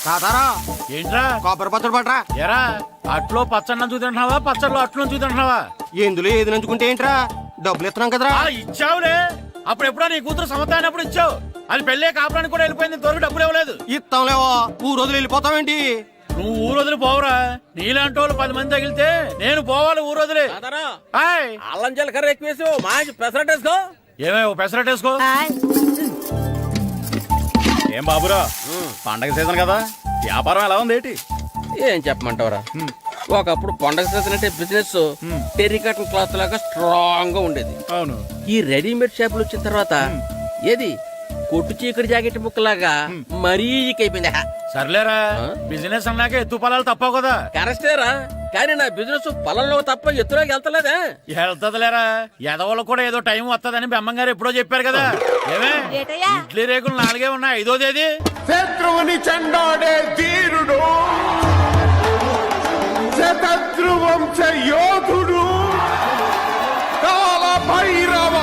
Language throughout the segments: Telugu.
తాతారా ఏంట్రా కొబ్బరి పచ్చడి పట్రా. ఎరా అట్లో పచ్చడి చూద్దంటున్నావా పచ్చడిలో అట్లు చూద్దంటున్నావా? ఎందులో ఏది నంచుకుంటే ఏంట్రా, డబ్బులు ఇస్తున్నాం కదరా. ఇచ్చావులే, అప్పుడు ఎప్పుడో నీ కూతురు సమతాయినప్పుడు ఇచ్చావు. అది పెళ్ళే కాపురానికి కూడా వెళ్ళిపోయింది, ఇంతవరకు డబ్బులు ఇవ్వలేదు. ఇస్తాంలేవో, ఊరు రోజులు వెళ్ళిపోతావేంటి? నువ్వు ఊరు వదిలి పోవురా, నీలాంటి వాళ్ళు 10 మంది తగిలితే నేను పోవాలి ఊరు వదిలి. అల్లం జీలకర్ర ఎక్కువ వేసి మంచి పెసరట్ వేసుకో. ఏమే పెసరట్ వేసుకో. ఏం బాబురా, పండగ సీజన్ కదా, వ్యాపారం ఎలా ఉంది ఏంటి? ఏం చెప్పమంటావరా, ఒకప్పుడు పండగ సీజన్ అంటే బిజినెస్ టెర్రికాటన్ క్లాత్ లాగా స్ట్రాంగ్ గా ఉండేది. అవును, ఈ రెడీమేడ్ షాపులు వచ్చిన తర్వాత ఏది కొట్టు చీకటి జాకెట్ ముక్కలాగా మరీ అయిపోయింది. సర్లేరా, బిజినెస్ అన్నాక ఎత్తు పొలాలు తప్పవు కదా. కరెక్టేరా, కానీ నా బిజినెస్ పొలంలో తప్ప ఎత్తులోకి వెళ్తలేదా? వెళ్తదిలేరా, ఎదవలకు కూడా ఏదో టైం వస్తుందని బెమ్మంగారు ఎప్పుడో చెప్పారు కదా. ఏమే ఇడ్లీ రేకులు 4 ఉన్నాయి, 5వ తేదీ. శత్రువుని చెండాడే ధీరుడు, శతద్రు వంశ యోధుడు కాల భైరవ.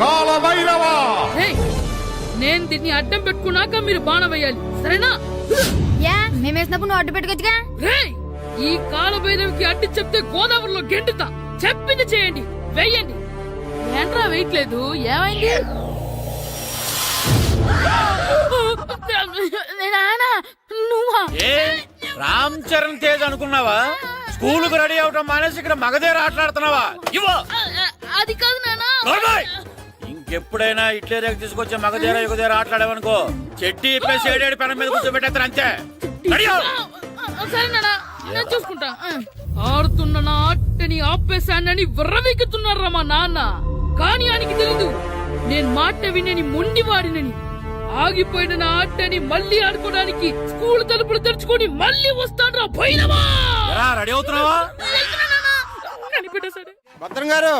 కాల భైరవ, నేను దీన్ని అడ్డం పెట్టుకున్నాక మీరు బాణం వేయాలి, సరేనా? మేమేసినప్పుడు నువ్వు అడ్డు పెట్టుకోవచ్చుగా. ఈ కాలభైరవికి అడ్డు చెప్తే గోదావరిలో గెంటుతా. చెప్పింది చేయండి, వెయ్యండి. ఏంట్రా వెయ్యట్లేదు, ఏమైంది? నువ్వా? రామ్ చరణ్ తేజ్ అనుకున్నావా? స్కూల్ కు రెడీ అవటం మానేసి ఇక్కడ మగధేర ఆటలాడుతున్నావా? అది కాదు నానా. ఇంకెప్పుడైనా ఇట్లే రేపు తీసుకొచ్చే మగధేర యుగధేర ఆటలాడేవనుకో, చెట్టి ఇప్పేసి 7 పెనం మీద కూర్చోబెట్టేస్తారు అంతే. సరే నానా, నేను చూసుకుంటా. ఆడుతున్న నా ఆటని ఆపేశానని విర్రవీగుతున్నారా మా నాన్న. కానీ ఆయనకి తెలీదు నేను మాట వినని మొండివాడినని. ఆగిపోయిన నా ఆటని మళ్ళీ ఆడుకోవడానికి స్కూల్ తలుపులు తెరుచుకొని మళ్ళీ వస్తాను రా భైరవా. రెడీ అవుతున్నావా? సరే భద్రం గారు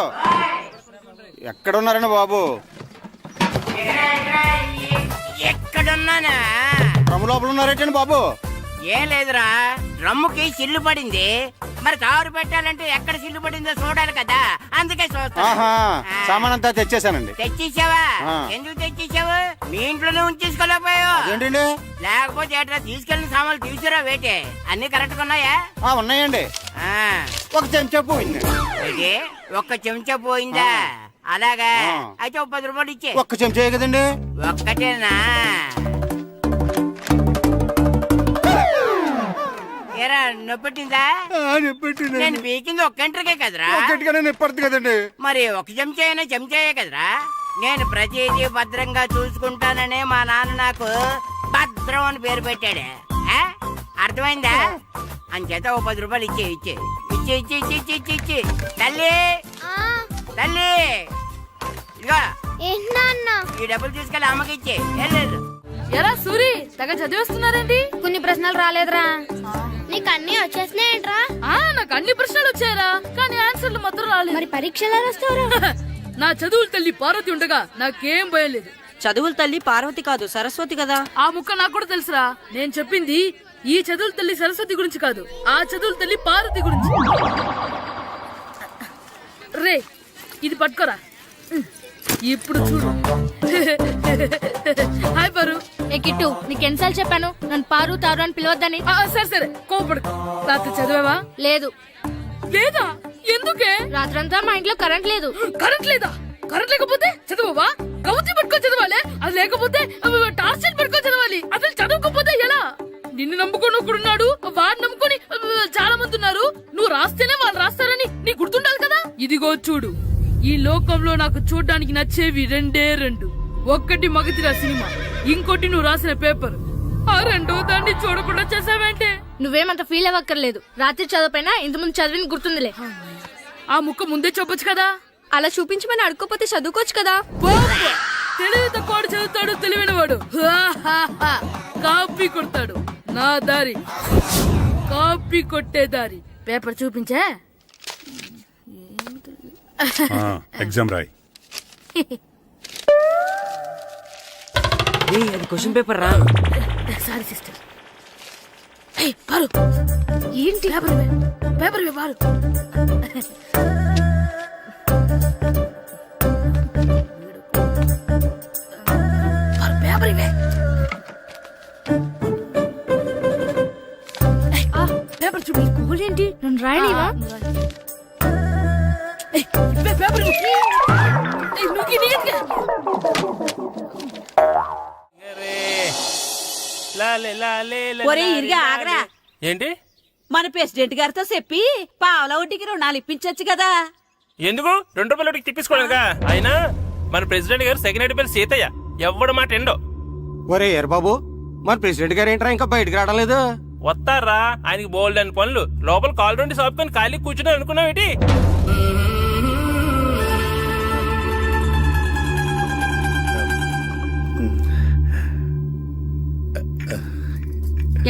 ఎక్కడున్నారండి బాబు? ఎక్కడున్నానా? డ్రమ్ లోపల ఉన్నారేటండి బాబు? ఏం లేదురా, డ్రమ్ముకి సిల్లు పడింది. మరి కారు పెట్టాలంటే ఎక్కడ సిల్లు పడిందో చూడాలి కదా, అందుకే సామాన్ అంతా తెచ్చేసానండి. తెచ్చేసావా? ఎందుకు తెచ్చేసావు? మీ ఇంట్లోనే ఉంచేసుకోలేకపోయావు ఏంటండి? లేకపోతే ఎట్లా తీసుకెళ్లిన సామాన్లు తీసుకురా వేటే. అన్ని కరెక్ట్ గా ఉన్నాయా? ఉన్నాయండి. ఒక చెంచా పోయింది. ఒక్క చెంచా పోయిందా? అలాగా, అయితే 10 రూపాయలు ఇచ్చే. ఒక్క చెంచా కదండి? ఒక్కటేనా? ఏరా నొప్పెట్టిందా? నేను పీకింది ఒక్క గంటకే కదరా. నొప్పడుతుంది కదండి. మరి ఒక చెంచా అయినా చెంచాయే కదరా. నేను ప్రతిదీ భద్రంగా చూసుకుంటాననే మా నాన్న నాకు భద్రం అని పేరు పెట్టాడు. అర్థమైందా? అంచేత 10 రూపాయలు ఇచ్చే. తల్లి తల్లి, ఇదిగో ఈ డబ్బులు తీసుకెళ్ళి అమ్మకి ఇచ్చే. ఎరా సూరి, తెగ చదివేస్తున్నారండి. కొన్ని ప్రశ్నలు రాలేదురా. నీకు అన్ని వచ్చేసినాయంట్రా? నాకు అన్ని ప్రశ్నలు వచ్చాయరా, కానీ ఆన్సర్లు మాత్రం రాలేదు. మరి పరీక్షలు వస్తావురా? నా చదువుల తల్లి పార్వతి ఉండగా నాకేం భయం లేదు. చదువుల తల్లి పార్వతి కాదు, సరస్వతి కదా. ఆ ముక్క నాకు కూడా తెలుసురా. నేను చెప్పింది ఈ చదువుల తల్లి సరస్వతి గురించి కాదు, ఆ చదువుల తల్లి పార్వతి గురించి. రే, ఇది పట్టుకోరా. ఇప్పుడు చూడు. హాయ్ పారు. ఏ కిట్టు, నీకు ఎన్నిసార్లు చెప్పాను నన్ను పారు తారు అని పిలవద్దని? సరే కోపడుకో. రాత్రి చదివావా? లేదు. లేదా? ఎందుకే? రాత్రంతా మా ఇంట్లో కరెంట్ లేదు. కరెంట్ లేదా? కరెంట్ లేకపోతే చదవవా? కవచి పట్టుకొని చదవాలి. అది లేకపోతే టార్చర్ పట్టుకొని చదవాలి. అసలు చదవకపోతే ఎలా? నిన్ను నమ్ముకొని ఒకడున్నాడు, వాడిని నమ్ముకొని చాలా మంది ఉన్నారు. నువ్వు రాస్తేనే వాళ్ళు రాస్తారని నీ గుర్తుండాలి కదా. ఇదిగో చూడు, ఈ లోకంలో నాకు చూడ్డానికి నచ్చేవి 2. ఒక్కటి మగతిరా సినిమా, ఇంకోటి నువ్వు రాసిన పేపర్. ఆ 2వ దాన్ని చూడకుండా చేసావేంటే? నువ్వేమంత ఫీల్ అవ్వక్కర్లేదు. రాత్రి చదవపోయినా ఇంతకుముందు చదివిన గుర్తుందిలే. ఆ ముక్క ముందే చెప్పొచ్చు కదా. అలా చూపించమని అడుక్కోపోతే చదువుకోవచ్చు కదా. తెలివి తక్కువ చదువుతాడు, తెలివైన వాడు కాపీ కొడతాడు. నా దారి కాపీ కొట్టే దారి. పేపర్ చూపించే. ఎగ్జామ్ రాయి. అది క్వశ్చన్ పేపర్ రా. Sorry sister. పారు, ఏంటి పేపర్? పేపర్ పారు. పేపర్ ఇవే. పేపర్ చూడు. ఏంటి నన్ను రాయనివా? ఇవే పేపర్ ఇవ్వు. నువ్వు నీట్గా. ఒరే ఇరిగా ఆగరా. ఏంటి మన ప్రెసిడెంట్ గారితో చెప్పి పావలా వడ్డీకి రుణాలు ఇప్పించొచ్చు కదా. ఎందుకు 2 రూపాయలు తిప్పించుకోలేదుగా. అయినా మన ప్రెసిడెంట్ గారు సెకండ్ హెడ్ పేరు సీతయ్య, ఎవ్వడు మాట ఎండో. ఒరే ఎర్ బాబు, మరి ప్రెసిడెంట్ గారు ఏంట్రా ఇంకా బయటకు రావడం లేదు? వస్తారా, ఆయనకి బోల్డ్ అని పనులు. లోపల కాల్ రెండు సాపుకొని ఖాళీ కూర్చున్నారు అనుకున్నావు ఏంటి?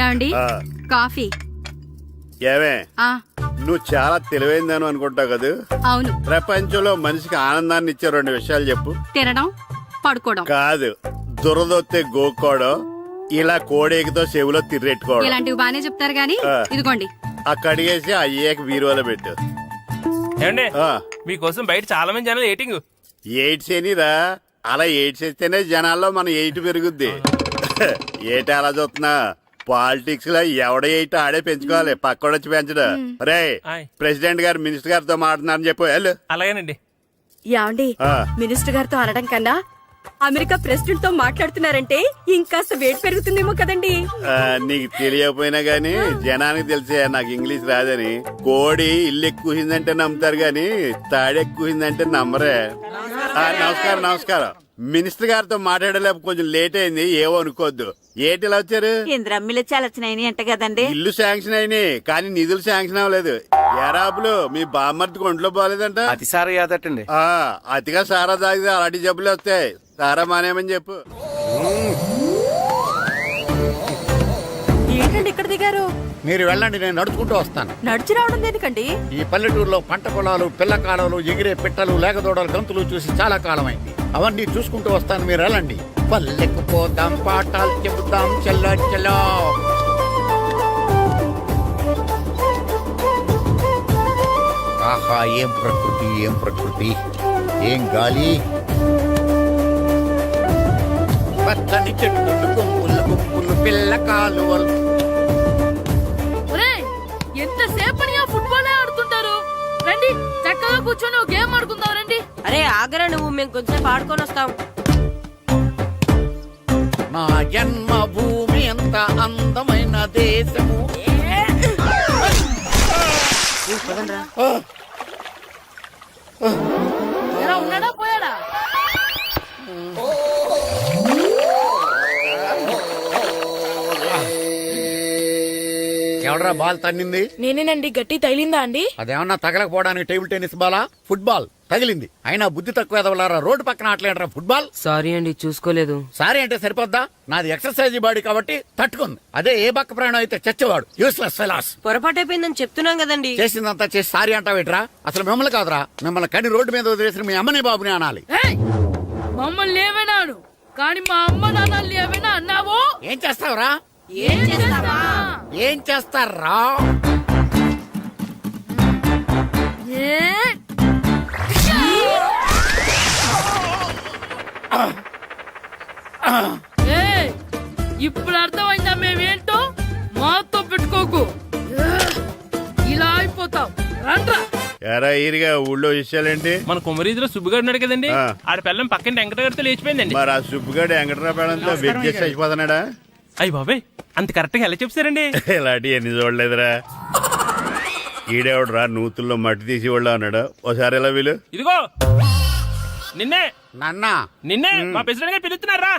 ఏమండి కాఫీ? ఏమే ఆ నువ్వు చాలా తెలివైందాను అనుకుంటావు కదా. అవును. ప్రపంచంలో మనిషికి ఆనందాన్ని ఇచ్చే 2 విషయాలు చెప్పు. తినడం, పడుకోవడం. కాదు, దురదొత్తే గోక్కోవడం, ఇలా కోడేకితో చెవులో తిర్రెట్టుకోవడం. ఇలాంటివి బానే చెప్తారు గానీ ఇదిగోండి. ఆ కడిగేసి అయ్యాక బీరువాలో పెట్టు. ఏమండి ఆ, మీకోసం బయట చాలా మంది జనాలు ఏటింగ్. ఎయిడ్స్ ఏనిరా, అలా ఎయిడ్స్ వేస్తేనే జనాల్లో మన ఎయిట్ పెరుగుద్ది. ఏటి అలా చూస్తున్నా? పాలిటిక్స్ లో ఎవడ ఎయిట్ ఆడే పెంచుకోవాలి, పక్కడొచ్చి పెంచడం. రే ఆయ్. ప్రెసిడెంట్ గారు మినిస్టర్ గారితో మాట్లాడుతున్నారని చెప్పు. వెళ్ళు. అలాగేనండి. యాండి ఆ. మినిస్టర్ గారితో అనడం కన్నా అమెరికా ప్రెసిడెంట్ తో మాట్లాడుతున్నారంటే ఇంకాస్త వేడి పెరుగుతుందేమో కదండి. నీకు తెలియకపోయినా గానీ జనానికి తెలిసే నాకు ఇంగ్లీష్ రాదని. కోడి ఇల్లు ఎక్కువసిందంటే నమ్ముతారు గాని తాడెక్కువసిందంటే నమ్మరే. నమస్కారం నమస్కారం. మినిస్టర్ గారితో మాట్లాడలేక కొంచెం లేట్ అయింది, ఏవో అనుకోవద్దు. ఏటి ఇలా వచ్చారు? ఇంద్రమ్మిల చాలచ్చినాయని అంట కదండి. ఇల్లు శాంక్షన్ అయినాయి కానీ నిధులు శాంక్షన్ అవ్వలేదు. ఎరాబులు మీ బామ్మర్తికి ఒంట్లో పోలేదంట. అతిసారి యాదటండి. అతిగా సారా తాగితే అలాంటి జబ్బులు వస్తాయి. సారా మానేమని చెప్పు. ఏంటండి ఇక్కడ దిగారు? మీరు వెళ్ళండి, నేను నడుచుకుంటూ వస్తాను. నడిచి రావడం దేనికండి? ఈ పల్లెటూరులో పంట పొలాలు, పిల్ల కాలాలు, ఎగిరే పిట్టలు, లేకదోడలు, గంతులు చూసి చాలా కాలమైంది. అవన్నీ చూసుకుంటూ వస్తాను, మీరు వెళ్ళండి. పల్లెకు పోదాం, పాఠాలు చెబుతాం, చల్లో చల్లో. ఆహా, ఏం ప్రకృతి, ఏం ప్రకృతి, ఏం గాలి. పచ్చని చెట్లు, గుంపులు గుంపులు, పిల్ల కాలువలు. ఒరేయ్, ఎంతసేపని ఆ ఫుట్బాల్ ఆడుతుంటారు? రండి చక్కగా కూర్చొని ఒక గేమ్ ఆడుకుందాం రండి. అరే ఆగరా నువ్వు, మేము కొంచెం ఆడుకొని వస్తాం. నా జన్మభూమి ఎంత అందమైన దేశము. ఎలా ఉన్నాడా పోయాడా? ఎవడరా బాల్ తన్నింది? నేనేనండి. గట్టి తగిలిందా అండి? అదేమన్నా తగలకపోవడానికి టేబుల్ టెన్నిస్ బాలా, ఫుట్బాల్ తగిలింది. అయినా బుద్ధి తక్కువ ఎదవలారా, రోడ్డు పక్కన ఆటలేడరా ఫుట్బాల్. సారీ అండి, చూసుకోలేదు. సారీ అంటే సరిపోద్దా? నాది ఎక్సర్సైజ్ బాడీ కాబట్టి తట్టుకుంది. అదే ఏ బక్క ప్రాణం అయితే చచ్చేవాడు. Useless fellas. పొరపాటు అయిపోయిందని చెప్తున్నాం కదండి. చేసిందంతా చేసి సారీ అంటావేట్రా? అసలు మిమ్మల్ని కాదురా, మిమ్మల్ని కని రోడ్డు మీద వదిలేసిన మీ అమ్మని బాబుని అనాలి. ఏయ్, మమ్మల్ని ఏమైనాడు కానీ మా అమ్మ నాన్నల్ని ఏమైనా అన్నావో? ఏం చేస్తావురా? ఏం చేస్తావా? ఏం చేస్తారా? ఇప్పుడు అర్థమైందా మేమేంటో? మాతో పెట్టుకోకు, ఇలా అయిపోతాం. రండ్రా. ఎరా ఈరిగా ఊళ్ళో విషయాలేంటి? మన కుమరీధిలో సుబ్బుగాడు ఉన్నాడు కదండి, ఆ. ఆడ పిల్లం పక్కన వెంకటగారితో లేచిపోయిందండి. మరి ఆ సుబ్బుగాడు వెంకటరాపేడంతో వెయిట్ చేసి అయిపోతున్నాడా? అయ్యి బాబాయ్, అంత కరెక్ట్ గా ఎలా చెప్తారండి? ఇలాంటి ఎన్ని చూడలేదురా. ఈడేవడరా నూతుల్లో మట్టి తీసి వాళ్ళు అన్నాడు. ఒకసారి ఎలా వీలు? ఇదిగో నిన్నే నాన్నా, నిన్నే మా ప్రెసిడెంట్ గారు పిలుస్తున్నారా?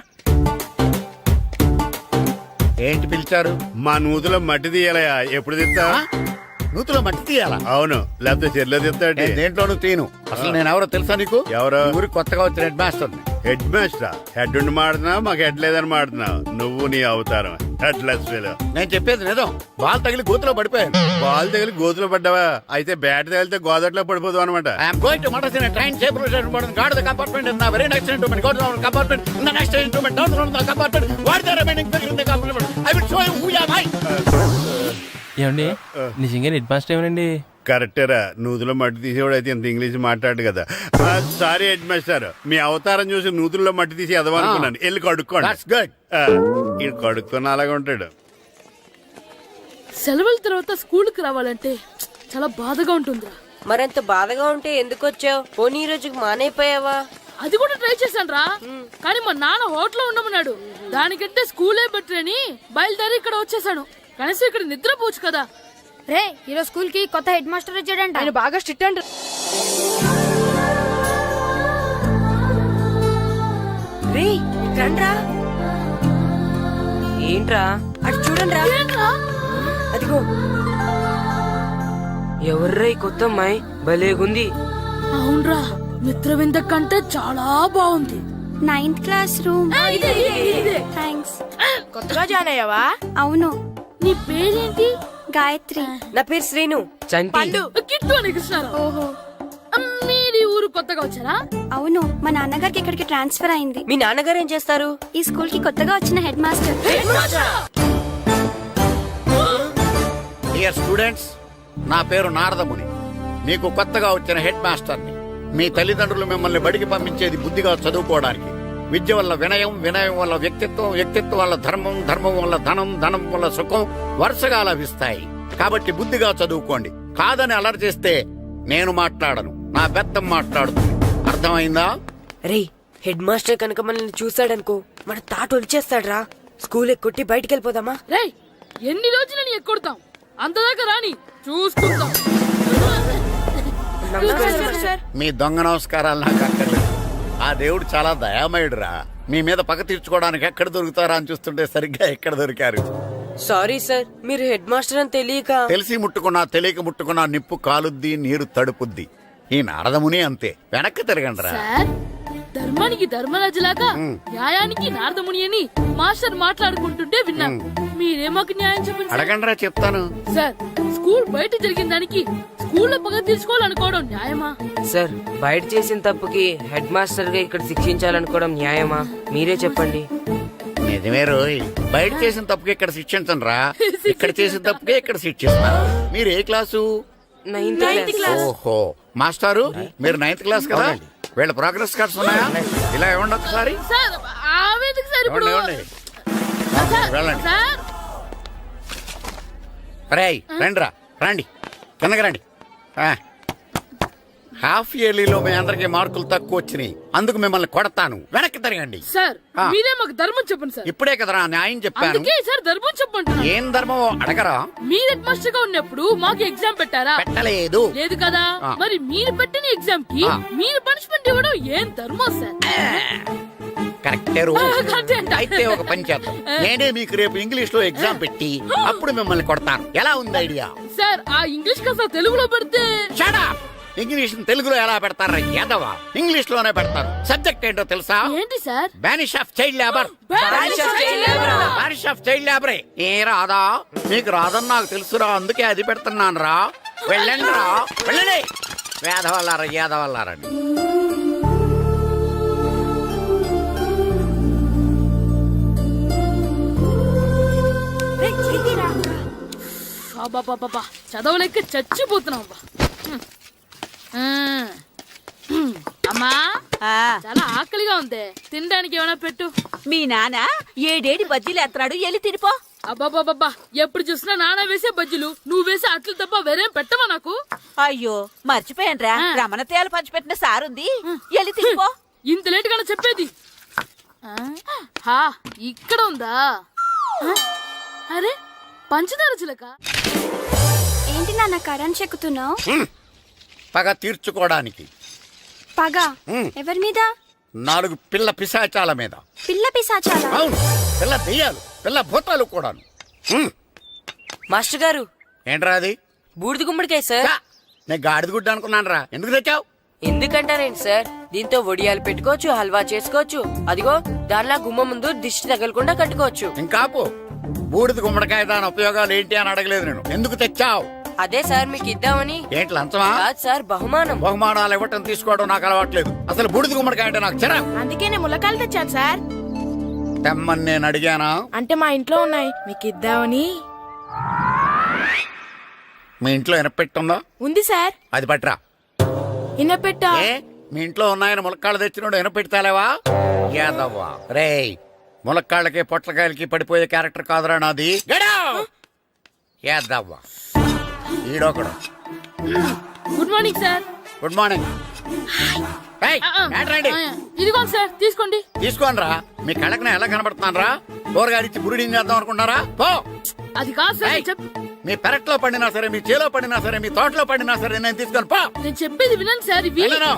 ఏంటి పిలిచారు? మా నూతులో మట్టి తీయాలయా. ఎప్పుడు తీస్తా? నూతులో మట్టి తీయాలా? అవును, లేకపోతే చెర్లో తీస్తాడు. నేను దేంట్లోనూ తీను. అసలు నేను ఎవరో తెలుసా నీకు? ఎవరు? ఈ ఊరికి కొత్తగా వచ్చిన head master. Head master? Head ఉండి మాడుతున్నావు, మాకు హెడ్ లేదని మాడుతున్నావు. నువ్వు నీ అవతారం హెడ్ లెస్ ఫెలో. నేను చెప్పేది నిజం. బాల్ తగిలి గోతులో పడిపోయాను. బాల్ తగిలి గోతులో పడ్డావా? అయితే బ్యాట్ తగిలితే గోదట్లో పడిపోదు అనమాట. I'm going to మడస్ in train safe route gourd the compartment in the very next instrument go to the compartment in the next instrument down the compartment what the remaining figure in the compartment I will show you who am I. ఏమండి నిజంగా హెడ్ మాస్టర్ ఏమనండి? కరెక్టేరా నూతులో మట్టి తీసేవాడు అయితే ఇంత ఇంగ్లీష్ మాట్లాడు కదా. సారీ హెడ్ మాస్టర్, మీ అవతారం చూసి నూతుల్లో మట్టి తీసి ఎదవనుకున్నాను. వెళ్ళి కడుక్కోండి. గుడ్. ఇది కడుక్కొని అలాగే ఉంటాడు. సెలవుల తర్వాత స్కూల్కి రావాలంటే చాలా బాధగా ఉంటుందిరా. మరంత బాధగా ఉంటే ఎందుకు వచ్చావు? పోనీ ఈ రోజుకి మానైపోయావా? అది కూడా ట్రై చేశాను రా, కానీ మా నాన్న హోటల్లో ఉండమన్నాడు. దానికంటే స్కూలే బెటర్ అని బయలుదేరి ఇక్కడ వచ్చేసాను. కనీసం ఇక్కడ నిద్రపోవచ్చు కదా. రే ఈరోజు స్కూల్ కి కొత్త హెడ్ మాస్టర్ వచ్చాడంట. ఆయన బాగా స్ట్రిక్ట్ అండి. రే రండ్రా. ఏంట్రా అటు చూడండిరా. అదిగో ఎవర్రా ఈ కొత్త అమ్మాయి? భలేగుంది. అవునరా, మిత్రవింద కంటే చాలా బాగుంది. 9th class room. థ్యాంక్స్. కొత్తగా జాయిన్ అయ్యావా? అవును. నీ పేరేంటి? గాయత్రి. నా పేరు శ్రీను. చంటి. కిట్టు అని కృష్ణారావు. ఓహో. మీరు ఊరు కొత్తగా వచ్చారా? అవును, మా నాన్నగారికి ఇక్కడికి ట్రాన్స్ఫర్ అయింది. మీ నాన్నగారు ఏం చేస్తారు? ఈ స్కూల్ కి కొత్తగా వచ్చిన హెడ్ మాస్టర్. డియర్ స్టూడెంట్స్, నా పేరు నారదముని. మీకు కొత్తగా వచ్చిన హెడ్ మాస్టర్ని. మీ తల్లిదండ్రులు మిమ్మల్ని బడికి పంపించేది బుద్ధిగా చదువుకోవడానికి. విద్య వల్ల వినయం, వినయం వల్ల వ్యక్తిత్వం, వ్యక్తిత్వం వల్ల ధర్మం, ధర్మం వల్ల ధనం, ధనం వల్ల సుఖం వరుసగా లభిస్తాయి. కాబట్టి బుద్ధిగా చదువుకోండి. కాదని అలర్ చేస్తే నేను మాట్లాడను, నా పెద్దం మాట్లాడుతుంది. అర్థమైందా? రే హెడ్ మాస్టర్ కనుక మనల్ని చూసాడనుకో మన తాట వచ్చేస్తాడ్రా. స్కూల్ ఎక్కొట్టి బయటికి వెళ్ళిపోదామా? రేయ్, ఎన్ని రోజులని ఎక్కొడతాం? అంతదాకా రాని చూసుకుంటాం. మీ దొంగ నమస్కారాలు నాకు అక్కర్లేదు. ఆ దేవుడు చాలా దయామయుడురా. మీ మీద పగ తీర్చుకోవడానికి ఎక్కడ దొరుకుతారా అని చూస్తుంటే సరిగ్గా ఎక్కడ దొరికారు. సారీ సార్, మీరు హెడ్ మాస్టర్ అని తెలియక. తెలిసి ముట్టుకున్నా తెలియక ముట్టుకున్నా నిప్పు కాలుద్ది, నీరు తడుపుద్ది. ఈ నారదముని అంతే. వెనక్కి తిరగండిరా. సార్, ధర్మానికి ధర్మరాజులాగా న్యాయానికి నారదముని అని మాస్టర్ మాట్లాడుకుంటుంటే విన్నాం. మీరే మాకు న్యాయం చెప్పండి సార్. అడగండిరా, చెప్తాను. సార్, స్కూల్ బయట జరిగిన దానికి స్కూల్లో పగ తీర్చుకోవాలనుకోవడం న్యాయమా? సార్, బయట చేసిన తప్పుకి హెడ్ మాస్టర్ గా ఇక్కడ శిక్షించాలనుకోవడం న్యాయమా? మీరే చెప్పండి. నిజమే రోయ్, బయట చేసిన తప్పుకి ఇక్కడ శిక్షించను రా. ఇక్కడ చేసిన తప్పుకే ఇక్కడ శిక్షిస్తున్నారు. మీరు ఏ క్లాసు? 9th class. ఓహో, మాస్టారు మీరు 9th క్లాస్ కదా? వీళ్ళ ప్రోగ్రెస్ కార్డ్స్ ఉన్నాయా? ఇలా ఇవ్వండి ఒకసారి. సార్, ఆవేదకు సార్ ఇప్పుడు. ఇవ్వండి. వెళ్ళండి. సార్, రేయ్ రండిరా, రండి కిందకి రండి. హాఫ్ ఇయర్లీలో మీ అందరికి మార్కులు తక్కువ వచ్చినాయి, అందుకు మిమ్మల్ని కొడతాను. వెనక్కి తిరగండి. సార్ మీరే మాకు ధర్మం చెప్పండి సార్. ఇప్పుడే కదరా న్యాయం చెప్పాను. అందుకే సార్ ధర్మం చెప్పంటున్నా. ఏం ధర్మం అడగరా? మీరు హెడ్ మాస్టర్ గా ఉన్నప్పుడు మాకు ఎగ్జామ్ పెట్టారా? పెట్టలేదు. లేదు కదా. మరి మీరు పెట్టిన ఎగ్జామ్ కి మీరు పనిష్మెంట్ ఇవ్వడం ఏం ధర్మం సార్? కరెక్టే రో. కరెక్టే అంట. అయితే ఒక పని చేద్దాం, నేనే మీకు రేపు ఇంగ్లీష్ లో ఎగ్జామ్ పెట్టి అప్పుడు మిమ్మల్ని కొడతాను. ఎలా ఉంది ఐడియా? సార్, ఆ ఇంగ్లీష్ కాస్త తెలుగులో పెడితే. Shut up. ఇంగ్లీష్ తెలుగులో ఎలా పెడతారా యాదవా? ఇంగ్లీష్ లోనే పెడతారు. సబ్జెక్ట్ ఏంటో తెలుసా? ఏంటి sir? Banish of child labour. Banish of child లేబరే. ఏ రాదా? మీకు రాదని నాకు తెలుసురా, అందుకే అది పెడుతున్నాను రా. వెళ్ళండి రా, వెళ్ళండి. వేదవల్లారా, యాదవల్లారండి. బాబా చదవలేక చచ్చిపోతున్నాం. అమ్మా, చాలా ఆకలిగా ఉంది, తినడానికి ఏమైనా పెట్టు. మీ నాన్న ఏడేడి బజ్జీలు ఎత్తాడు, ఎల్లి తినిపో. అబ్బాబాబా, ఎప్పుడు చూసినా నాన్న వేసే బజ్జీలు, నువ్వు వేసే అట్లు తప్ప వేరేం పెట్టవా నాకు? అయ్యో మర్చిపోయానురా, రమణ తేలు పంచిపెట్టిన సారుంది, ఎల్లి తినిపో. ఇంత లేట్ గా చెప్పేది. ఇక్కడ ఉందా? అరే, పంచదార చిలక. ఏంటి నాన్న కరెంట్ చెక్కుతున్నావు? పగ తీర్చుకోవడానికి. పగ ఎవరి మీద? 4 పిల్ల పిశాచాల మీద. పిల్ల పిశాచాలా? అవును, పిల్ల దెయ్యాలు, పిల్ల భూతాలు కూడాను. మాస్టర్ గారు, ఏంట్రా అది? బూడిద గుమ్మడికాయ సార్. నేను గాడిద గుడ్డ అనుకున్నాను రా. ఎందుకు తెచ్చావు? ఎందుకంటారేంటి సార్, దీంతో వడియాలు పెట్టుకోవచ్చు, హల్వా చేసుకోవచ్చు. అదిగో దానిలా గుమ్మ ముందు దిష్టి తగలకుండా కట్టుకోవచ్చు. ఇంకాపు, బూడిద గుమ్మడికాయ దాని ఉపయోగాలు ఏంటి అని అడగలేదు నేను. ఎందుకు తెచ్చావు? అదే సార్ మీకు ఇద్దామని. ఏంటి లంచమా? కాదు సార్, బహుమానం. బహుమానాలు ఇవ్వటం తీసుకోవడం నాకు అలవాట్లేదు. అసలు బూడిద గుమ్మడికాయ అంటే నాకు చిరా. అందుకే నేను ములకాయలు తెచ్చాను సార్. తెమ్మని నేను అడిగానా? అంటే మా ఇంట్లో ఉన్నాయి, మీకు ఇద్దామని. మీ ఇంట్లో ఎనపెట్టుందా? ఉంది సార్. అది పట్రా. ఇన్నపెట్టా? ఏ మీ ఇంట్లో ఉన్నాయని ములక్కాళ్ళు తెచ్చినోడు ఎనపెడతాలేవా? యాదవ్వా రేయ్, ములక్కాళ్ళకి పొట్లకాయలకి పడిపోయే క్యారెక్టర్ కాదురా నాది. యాదవ్వా ఈడొకడు. Good morning sir. Good morning. రండి ఇదిగోండి సార్, తీసుకోండి. తీసుకోనరా, మీ కళ్ళకి నేను ఎలా కనబడుతున్నాను రా? కూరగాయలిచ్చి బురిడింగ్ చేద్దాం అనుకుంటారా? పో. అది కాదు సార్, ఏయ్, మీ పెరట్లో పండినా సరే, మీ చేలో పండినా సరే, మీ తోటలో పండినా సరే నేను తీసుకొని పో. నేను చెప్పేది వినండి సార్. ఇవి వెళ్ళను.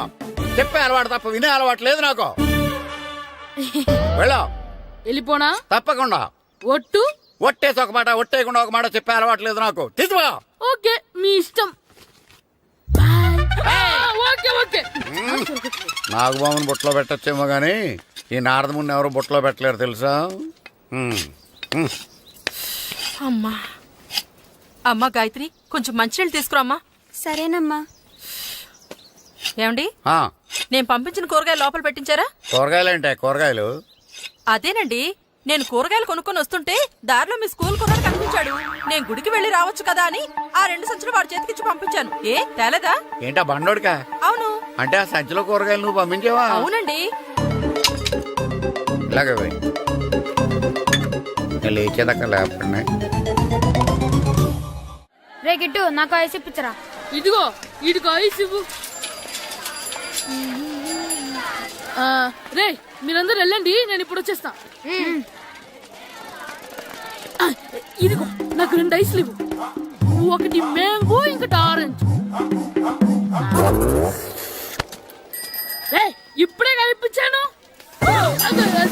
చెప్పే అలవాటు తప్ప వినే అలవాటు లేదు నాకు. వెళ్ళో. వెళ్ళిపోనా? తప్పకుండా. ఒట్టు? ఒట్టేసి ఒక మాట, ఒట్టేయకుండా ఒక మాట చెప్పే అలవాటు లేదు నాకు. తీసుకో. ఓకే, మీ ఇష్టం. Okay okay. నాగబాబుని బుట్టలో పెట్టచ్చేమో గాని ఈ నారదముని ఎవరు బుట్టలో పెట్టలేరు తెలుసా? అమ్మా అమ్మా గాయత్రి, కొంచెం మంచినీళ్ళు తీసుకురామ్మా. సరేనమ్మా. ఏమండి, నేను పంపించిన కూరగాయలు లోపల పెట్టించారా? కూరగాయలు కూరగాయలు? అదేనండి, నేను కూరగాయలు కొనుక్కొని వస్తుంటే దారిలో మీ స్కూల్ కుర్రాడు కనిపించాడు. నేను గుడికి వెళ్లి రావచ్చు కదా అని ఆ 2 సంచులు వాడి చేతికిచ్చి పంపించాను. ఏ తేలేదా? ఏంటా బండోడికా? అవును. అంటే ఆ సంచిలో కూరగాయలు నువ్వు పంపించావా? అవునండి. ఇలాగే పోయి లేచేదాకా లేపండి. రే గిట్టు, నాకు ఐస్ ఇప్పించరా. ఇదిగో ఇదిగో ఐస్ ఇవ్వు. రే మీరందరూ వెళ్ళండి, నేను ఇప్పుడు వచ్చేస్తా. ఇదిగో నాకు 2 ఐస్లు ఇవ్వు. ఒకటి మ్యాంగో, ఇంకటి ఆరెంజ్. రే ఇప్పుడే కనిపించాను.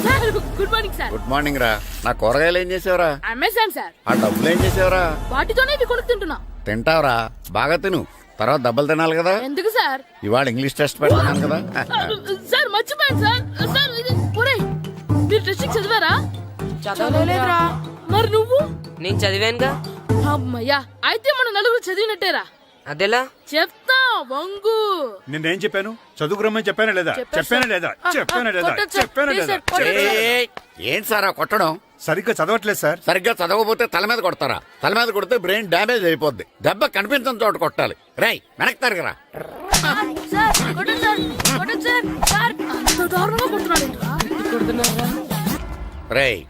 Sir good morning sir. Good morning రా. నా కూరగాయలు ఏం చేసావురా? Amazon sir. ఆ డబ్బులు ఏం చేసావురా? వాటితోనే ఇవి కొనుక్కు తింటున్నా. తింటావురా, బాగా తిను. తర్వాత డబ్బులు తినాలి కదా. ఎందుకు సార్? ఇవాళ ఇంగ్లీష్ టెస్ట్ పెడుతున్నాను కదా. సార్ మర్చిపోయాను సార్. సార్ ఒరేయ్, మీరు టెస్టింగ్ చదివారా? చదవలేదురా. మరి నువ్వు? నేను చదివానుగా. అమ్మయ్యా, అయితే మనం నలుగురు చదివినట్టేరా. అదెలా? చెప్తా వంగు. నిన్నేం చెప్పాను? చదువుకురమ్మని చెప్పానా లేదా? చెప్పానా లేదా? చెప్పానా లేదా? చెప్పానా లేదా? ఏంటి సార్ ఆ కొట్టడం? సరిగ్గా చదవట్లేదు సార్. సరిగ్గా చదవకపోతే తల మీద కొడతారా? తల మీద కొడితే బ్రెయిన్ డ్యామేజ్ అయిపోద్ది. దెబ్బ కనిపించిన చోట కొట్టాలి. రేయ్ వెనక్కి తరగరా. రేయ్,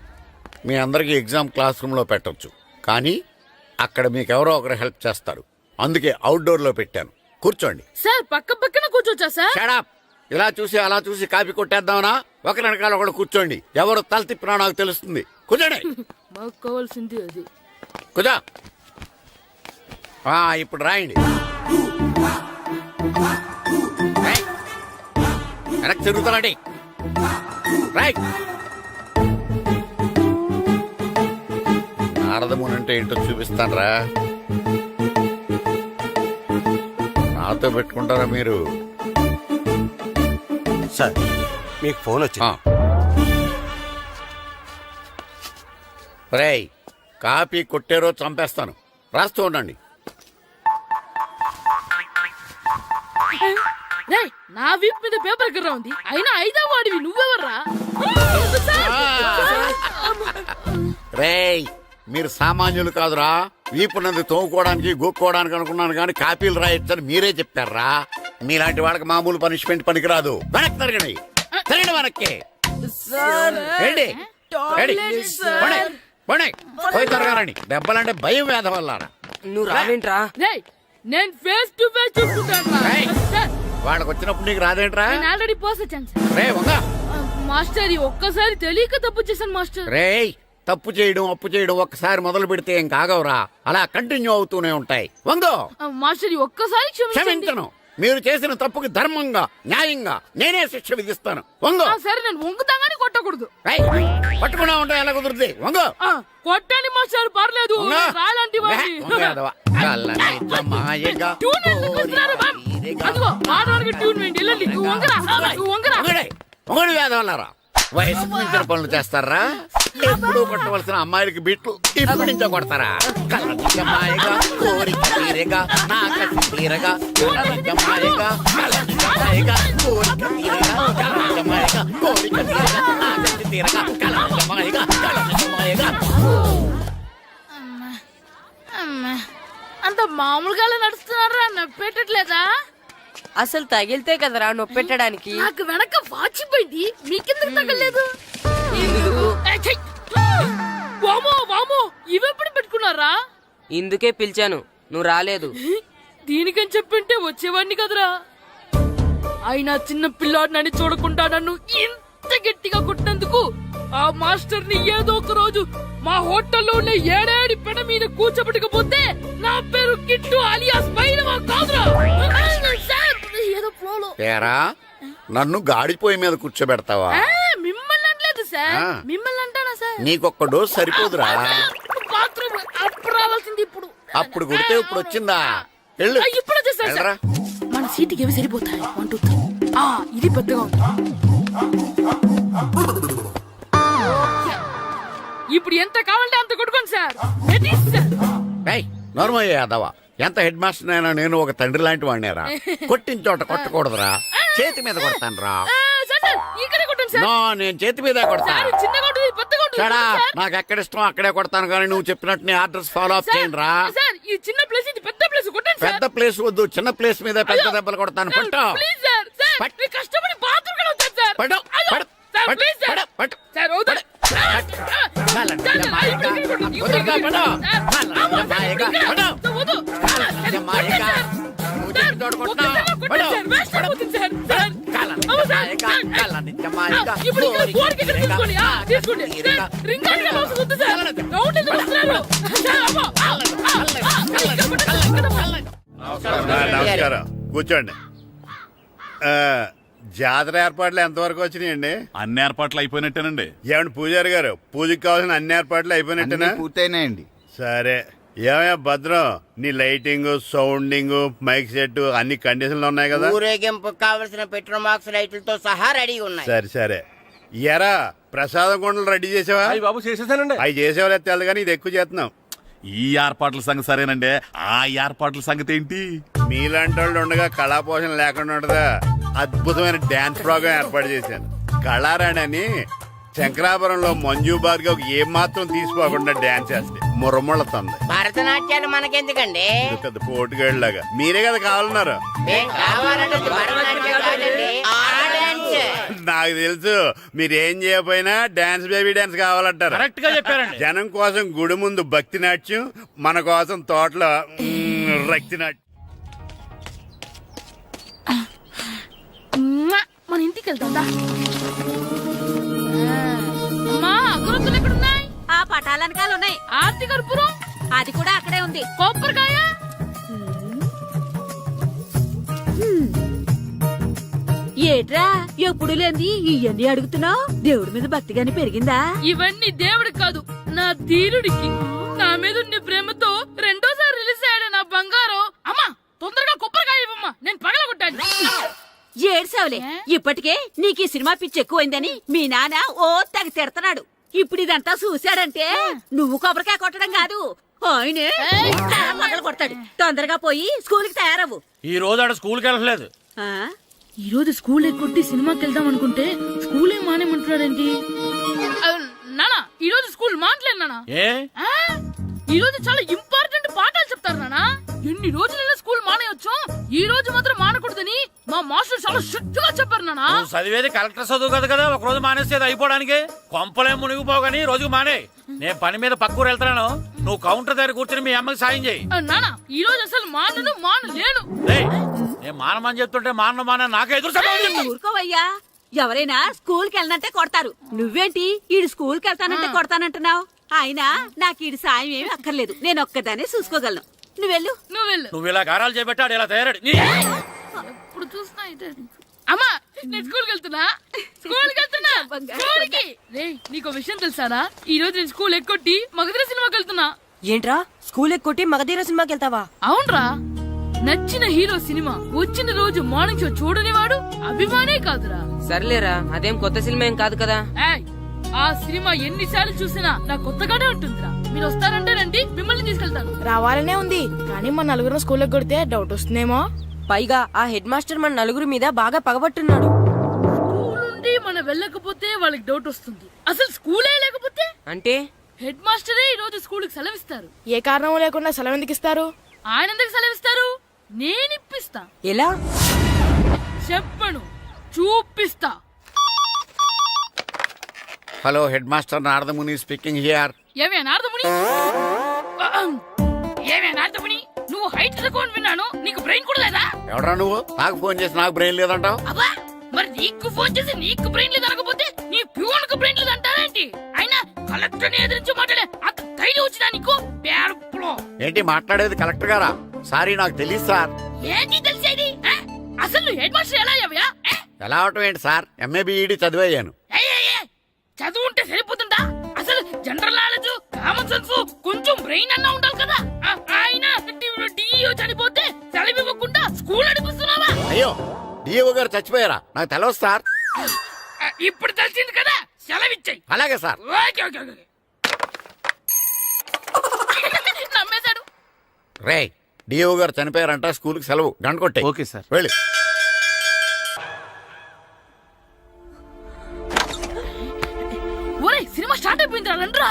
మీ అందరికి ఎగ్జామ్ క్లాస్ రూమ్ లో పెట్టొచ్చు, కానీ అక్కడ మీకెవరో ఒకరు హెల్ప్ చేస్తారు. అందుకే అవుట్డోర్ లో పెట్టాను. కూర్చోండి. సార్ పక్క పక్కన కూర్చోచ్చా సార్? షడప్. ఇలా చూసి అలా చూసి కాపీ కొట్టేద్దామనా? ఒకరి వెనకాల ఒకడు కూర్చోండి. ఎవరు తల తిప్పినా నాకు తెలుస్తుంది. కూర్చోండి. మాకు కావాల్సింది అది. కూర్చో. ఇప్పుడు రాయండి. వెనక్కి తిరుగుతారండి. రైట్. నారదముని అంటే ఏంటో చూపిస్తానరా. నాతో పెట్టుకుంటారా మీరు? సార్ మీకు ఫోన్ వచ్చింది. రేయ్, కాపీ కొట్టారో చంపేస్తాను. రాస్తూ ఉండండి. రేయ్, నా వీప్ మీద పేపర్ ఎక్కడ ఉంది? అయినా 5వ వాడివి నువ్వెవర్రా? రేయ్, మీరు సామాన్యులు కాదురా. వీపున్నది తోముకోవడానికి గోక్కోవడానికి అనుకున్నాను, కానీ కాపీలు రాయొచ్చని మీరే చెప్పారా. మీలాంటి వాళ్ళకి మామూలు పనిష్మెంట్ పనికిరాదు. వెనక్కి తిరగండి. తిరగండి వెనక్కి. పోయి తిరగారండి. దెబ్బలంటే భయం వేద వల్ల. నువ్వు రావేంట్రా? రేయ్, నేను ఫేస్ టు ఫేస్ చూసుకుంటాను. వాళ్ళకి వచ్చినప్పుడు నీకు రాదేంట్రా? నేను ఆల్రెడీ పోస్ వచ్చాను సార్. రే వంగ. మాస్టర్, ఒక్కసారి తెలియక తప్పు చేశాను మాస్టర్. రేయ్, తప్పు చేయడం అప్పు చేయడం ఒక్కసారి మొదలు పెడితే ఏం కాగవరా. అలా కంటిన్యూ అవుతూనే ఉంటాయి. వంగో. మాస్టర్, ఒక్కసారి క్షమించను. మీరు చేసిన తప్పుకి ధర్మంగా న్యాయంగా నేనే శిక్ష విధిస్తాను. వంగో. సరే, నేను వంగుతాగానే కొట్టకూడదు. పట్టుకున్నా ఉంటా ఎలా కుదురుతుంది. వంగో. కొట్టండి మాస్టర్, పర్లేదు. రాలాంటి ట్యూన్ వేయండి. వెళ్ళండి. నువ్వు వంగరా. మొగడు వేదవల్లారా. వయసుకు మించిన పనులు చేస్తారా? ఎప్పుడు కొట్టవలసిన అమ్మాయిలకి బిట్లు ఇప్పుడు నుంచో కొడతారా? కలజమాయగా కోరిక తీరగా నా కసి తీరగా కలజమాయగా కలజమాయగా కోరిక తీరగా కలజమాయగా కోరిక తీరగా నా కసి తీరగా కలజమాయగా కలజమాయగా. అంత మామూలుగా నడుస్తున్నారా నప్పెట్టట్లేదా? అసలు తగిలితే కదరా నొప్పెట్టడానికి. నాకు వెనక వాచిపోయింది, మీకెందుకు తగలేదు? వామో వామో, ఇవెప్పుడు పెట్టుకున్నారా? ఇందుకే పిలిచాను, నువ్వు రాలేదు. దీనికని చెప్పింటే వచ్చేవాడిని కదరా. అయినా చిన్న పిల్లాడినని చూడకుండా నన్ను ఇంత గట్టిగా కొట్టినందుకు ఆ మాస్టర్ ని ఏదో ఒక రోజు మా హోటల్లోనే ఏడాడి పెడ మీద కూర్చోబెట్టకపోతే నా పేరు కిట్టు అలియాస్ బైరవా కాదురా. సార్, ఏదో ఫ్లోలో. పేరా నన్ను గాడిపోయి మీద కూర్చోబెడతావా? మిమ్మల్ని అనలేదు సార్, ఆ. మిమ్మల్ని అంటానా సార్? నీకొక్క డోస్ సరిపోదురా? బాత్రూమ్ అప్పుడు రావాల్సింది ఇప్పుడు. అప్పుడు కొడితే ఇప్పుడు వచ్చిందా? వెళ్ళు. ఇప్పుడు వచ్చేసారు వెళ్ళరా. సార్. మన సీటుకి ఏవి సరిపోతాయి? 1 2 3. ఇది పెద్దగా ఉంది. ఇప్పుడు ఎంత కావాలంటే అంత కొట్టుకోండి సార్. Ready sir. నోర్మయ్య యాదవ, ఎంత హెడ్ మాస్టర్ అయినా నేను ఒక తండ్రి లాంటి వాడినేరా. కొట్టిన చోట కొట్టకూడదురా, చేతి మీద కొడతాను రా. సార్ సార్, ఇక్కడే కొట్టండి సార్. నో, నేను చేతి మీద కొడతా. సార్, చిన్నగా ఉంటుంది, పెద్దగా ఉంటుంది చెడా, సార్. నాకు ఎక్కడ ఇష్టం అక్కడే కొడతాను, కానీ నువ్వు చెప్పినట్టు నీ ఆర్డర్స్ ఫాలో అప్ సార్, చేయండి రా. సార్, ఈ చిన్న ప్లేస్ ఇది పెద్ద ప్లేస్ కొట్టండి సార్. పెద్ద ప్లేస్ వద్దు, చిన్న ప్లేస్ మీద పెద్ద దెబ్బలు కొడతాను. సార్, పట్టు ప్లీజ్ సార్. సార్, పట్టు. మీరు కష్టపడి బాత్రూమ్ కూడా వచ్చారు సార్. పట్టు, అయ్యో, పట్టు, సార్, పట్టు, ప్లీజ్ సార్. పట్టు, పట్టు. సార్, వద్దు. సార్, కాలండి, సార్, మాయగా. ఇప్పుడు ఇక్కడ కొట్టండి, వద్దురా, ఇక్కడ పట్టు. కొట్టండి. సార్, కాలండి, అమ్మో, సార్, మాయగా. ఇక్కడ. పట్టు. వద్దు. కాలండి, మాయగా. నువ్వు చెప్పిన చోట కొట్టు. పట్టు. వేస్ట్ అయిపోతుంది సార్. సార్, కాలండి, అమ్మో, సార్, మాయగా. సార్. కాలండి, మాయగా. ఇప్పుడు ఇక్కడ గోడకి ఇక్కడ తీసుకోండి. తీసుకోండి. సార్, రింగ్ ఆడిగా అవసరం వద్దు సార్. రౌండ్ ఎందుకు వస్తున్నారు? సార్, అమ్మో. నమస్కారం, కూర్చోండి. జాతర ఏర్పాట్లు ఎంతవరకు వచ్చినాయండి? అన్ని ఏర్పాట్లు అయిపోయినట్టేనండి. ఏమండి పూజారి గారు, పూజకి కావాల్సిన అన్ని ఏర్పాట్లు అయిపోయినట్టేనా? పూర్తయినాయండి. సరే. ఏమయ్యా భద్రం, నీ లైటింగ్, సౌండింగ్, మైక్ సెట్ అన్ని కండిషన్లు ఉన్నాయి కదా? ఊరేగింపు కావలసిన పెట్రోల్ మార్క్స్ లైట్లతో సహా రెడీ ఉన్నాయి. సరే సరే. ఎరా ప్రసాదం కొండలు రెడీ చేసావా? బాబు చేసేసానండి. అవి చేసేవాళ్ళు తెలదు కానీ ఇది ఎక్కువ చేస్తున్నాం. ఈ ఏర్పాట్ల సంగతి సరేనండి, ఆ ఏర్పాట్ల సంగతి ఏంటి? మీలాంటి వాళ్ళు ఉండగా కళా పోషణ లేకుండా ఉండదా? అద్భుతమైన డాన్స్ ప్రోగ్రామ్ ఏర్పాటు చేశాను. కళారాణి అని శంకరాపురంలో మంజు భార్గవ్ ఏం మాత్రం తీసుకోకుండా డాన్స్ చేస్తే మురముళ్ళతుంది. భరతనాట్యాలు మనకెందుకండి? ఇది పెద్ద పోటుగాళ్ళలాగా మీరే కదా కావాలన్నారు. మేం కావాలంటే భరతనాట్యం కాదండి, ఆ డాన్స్. నాకు తెలుసు మీరేం చేయకపోయినా డాన్స్ బేబీ డాన్స్ కావాలంటారు. కరెక్ట్ గా చెప్పారండి. జనం కోసం గుడి ముందు భక్తి నాట్యం, మన కోసం తోటలో రక్తి నాట్యం. మన ఇంటికి వెళ్తాం. అమ్మా, అగరొత్తులు ఎక్కడున్నాయి? ఆ పటాలనకాలు ఉన్నాయి. ఆర్తి కర్పూరం అది కూడా అక్కడే ఉంది. కొబ్బరికాయ ఏట్రా ఎప్పుడు లేని ఇవన్నీ అడుగుతున్నావు? దేవుడి మీద భక్తి గాని పెరిగిందా? ఇవన్నీ దేవుడికి కాదు, నా ధీరుడికి. నా మీద ఉండే ప్రేమతో రెండోసారి రిలీజ్ అయ్యాడు నా బంగారం. అమ్మా, తొందరగా కొబ్బరికాయ ఇవ్వమ్మా, నేను పగలగొట్టాను. ఏడ్సావులే, ఇప్పటికే నీకు ఈ సినిమా పిచ్చి ఎక్కువైందని మీ నాన్న ఓ తెగ తిడతాడు. ఇప్పుడు ఇదంతా చూశాడంటే నువ్వు కొబ్బరికాయ కొట్టడం కాదు, ఆయనే పగల కొడతాడు. తొందరగా పోయి స్కూల్ కి తయారవు. ఈ రోజు ఆడ స్కూల్కి వెళ్ళలేదు. ఆ? ఈ రోజు స్కూల్ ఎక్కొట్టి సినిమాకి వెళ్దాం అనుకుంటే స్కూల్ ఏం మానేమంటున్నాడేంటి? నానా, ఈ రోజు స్కూల్ మానట్లేదు నానా. ఏ ఈ రోజు చాలా ఇంపార్టెంట్ పాఠాలు చెప్తారు నానా. ఎన్ని రోజులైనా స్కూల్ మానేయొచ్చు, ఈ రోజు మాత్రం మానకూడదని మా మాస్టర్ చాలా స్ట్రిక్ట్ గా చెప్పారు నానా. నువ్వు చదివేది కలెక్టర్ చదువు కదా కదా, ఒక రోజు మానేసేది అయిపోవడానికి. కొంపలే మునిగిపోగాని రోజుకు మానే. నేను పని మీద పక్కూరు వెళ్తున్నాను, నువ్వు కౌంటర్ దగ్గర కూర్చొని మీ అమ్మకి సాయం చేయి. నానా, ఈ రోజు అసలు మానలేను. నేను మానమని చెప్తుంటే మాన నాకే ఎదురు సమాధానం చెప్తావు. ఊరుకోవయ్యా, ఎవరైనా స్కూల్ కి వెళ్ళనంటే కొడతారు. నువ్వేంటి ఈడు స్కూల్ కి వెళ్తానంటే కొడతానంటున్నావు? అయినా నాకు ఈడు సాయం ఏమి అక్కర్లేదు, నేను ఒక్కదానే చూసుకోగలను. నువ్వెళ్ళు. నువ్వు ఇలా గారాలు చేపెట్టాడు ఇలా తయారాడు. ఇప్పుడు చూస్తా అయితే. అమ్మా, నేను స్కూల్కి వెళ్తున్నా. స్కూల్కి రేయ్, నీకు విషయం తెలుసారా? ఈ రోజు నేను స్కూల్ ఎక్కొట్టి మగధీర సినిమాకి వెళ్తున్నా. ఏంట్రా స్కూల్ ఎక్కొట్టి మగధీర సినిమాకి వెళ్తావా? అవునరా, నచ్చిన హీరో సినిమా వచ్చిన రోజు మార్నింగ్ షో చూడని వాడు అభిమానే కాదురా. సర్లేరా, అదేం కొత్త సినిమా ఏం కాదు కదా. ఏయ్, ఆ సినిమా ఎన్నిసార్లు చూసినా నాకు కొత్తగానే ఉంటుందిరా. మీరు వస్తారంటే రండి, మిమ్మల్ని తీసుకెళ్తాను. రావాలనే ఉంది, కానీ మన నలుగురు స్కూల్కి కొడితే డౌట్ వస్తుందేమో. పైగా ఆ హెడ్ మాస్టర్ మన నలుగురి మీద బాగా పగబట్టున్నాడు. స్కూల్ నుండి మనం వెళ్ళకపోతే వాళ్ళకి డౌట్ వస్తుంది. అసలు స్కూలే లేకపోతే అంటే హెడ్ మాస్టరే ఈ రోజు స్కూల్ కి సెలవిస్తారు. ఏ కారణం లేకుండా సెలవు ఎందుకు ఇస్తారు? ఆయన ఎందుకు సెలవిస్తారు? నేను ఇప్పిస్తా. ఎలా? చెప్పను, చూపిస్తా. Hello head master Naradamuni speaking here. ఏమే నారదముని, ఏమే నారదముని, నువ్వు హైట్ తక్కువ విన్నాను, నీకు బ్రెయిన్ కూడా లేదా? ఎవడా నువ్వు? నాకు ఫోన్ చేసి నాకు బ్రెయిన్ లేదంటావు? అబ్బా, మరి నీకు ఫోన్ చేసి నీకు బ్రెయిన్ లేదు అనకపోతే నీ ప్యూన్కు బ్రెయిన్ లేదు అంటారేంటి? అయినా కలెక్టర్ ని ఎదిరించి మాట్లాడే అంత ధైర్యం వచ్చినా నీకు? పేరులో ఏంటి మాట్లాడేది కలెక్టర్ గారా? సారీ నాకు తెలియదు సార్. ఏంటి తెలిసేది? అసలు నువ్వు హెడ్ మాస్టర్ ఎలా అయ్యావయ్యా? ఎలా అవటం ఏంటి సార్? MA B Ed చదివయ్యాను. చదువు ఉంటే సరిపోతుందా? అసలు జనరల్ నాలెడ్జ్, కామన్ సెన్స్, కొంచెం బ్రెయిన్ అన్నా ఉండాలి కదా. ఆయన డిఇఓ చనిపోతే సెలవివ్వకుండా స్కూల్ నడిపిస్తున్నావా? అయ్యో, డిఓ గారు చచ్చిపోయారా? నాకు తెలవదు సార్. ఇప్పుడు తెలిసింది కదా, సెలవిచ్చాయి. అలాగే సార్. Okay okay okay. నమ్మేశాడు. రే, డిఓ గారు చనిపోయారంట, స్కూల్ కి సెలవు, గంట కొట్టే. Okay sir. వెళ్ళి. ఒరేయ్, సినిమా స్టార్ట్ అయిపోయింది, రండ్రా.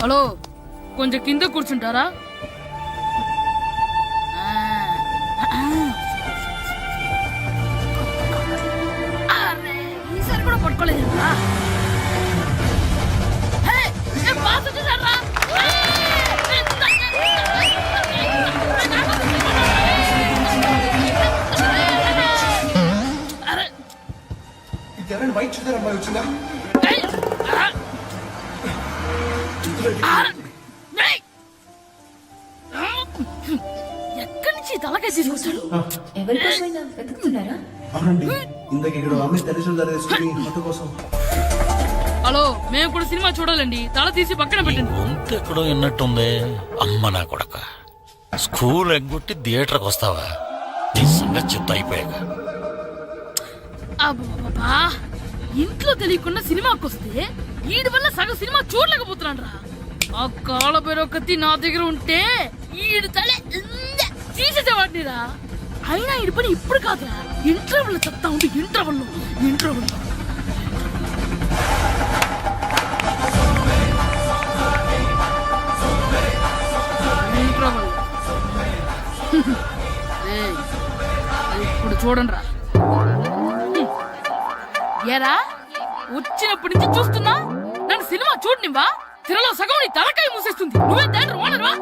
హలో, కొంచెం కింద కూర్చుంటారా? ఈసారి కూడా పట్టుకోలేదు. ఎక్కడి నుంచి తలకాయ తీసుకొచ్చాడు? హలో, మేము కూడా సినిమా చూడాలండి. తల తీసి పక్కన పెట్టండి. ఎక్కడో విన్నట్టుంది. అమ్మ నా కొడక, స్కూల్ ఎగ్గొట్టి థియేటర్కి వస్తావా? నీ సంగతి చెప్తా అయిపోయాక. అబ్బా, ఇంట్లో తెలియకుండా సినిమాకి వస్తే వీడి వల్ల సగం సినిమా చూడలేకపోతున్నాడు రా. ఆ కాళ్ళ బెరొకతి నా దగ్గర ఉంటే ఈడు తలే తీసేసేవాడిని రా. అయినా ఈడి పని ఇప్పుడు కాదురా, ఇంటర్వెల్ చెప్తా ఉంటే ఇంటర్వెల్ ఇప్పుడు చూడండి రా. ఏరా, వచ్చినప్పటి నుంచి చూస్తున్నా, నన్ను సినిమా చూడనివ్వా? తిరలో సగం నీ తలకాయ మూసేస్తుంది. నువ్వే దాని రోనర్వా?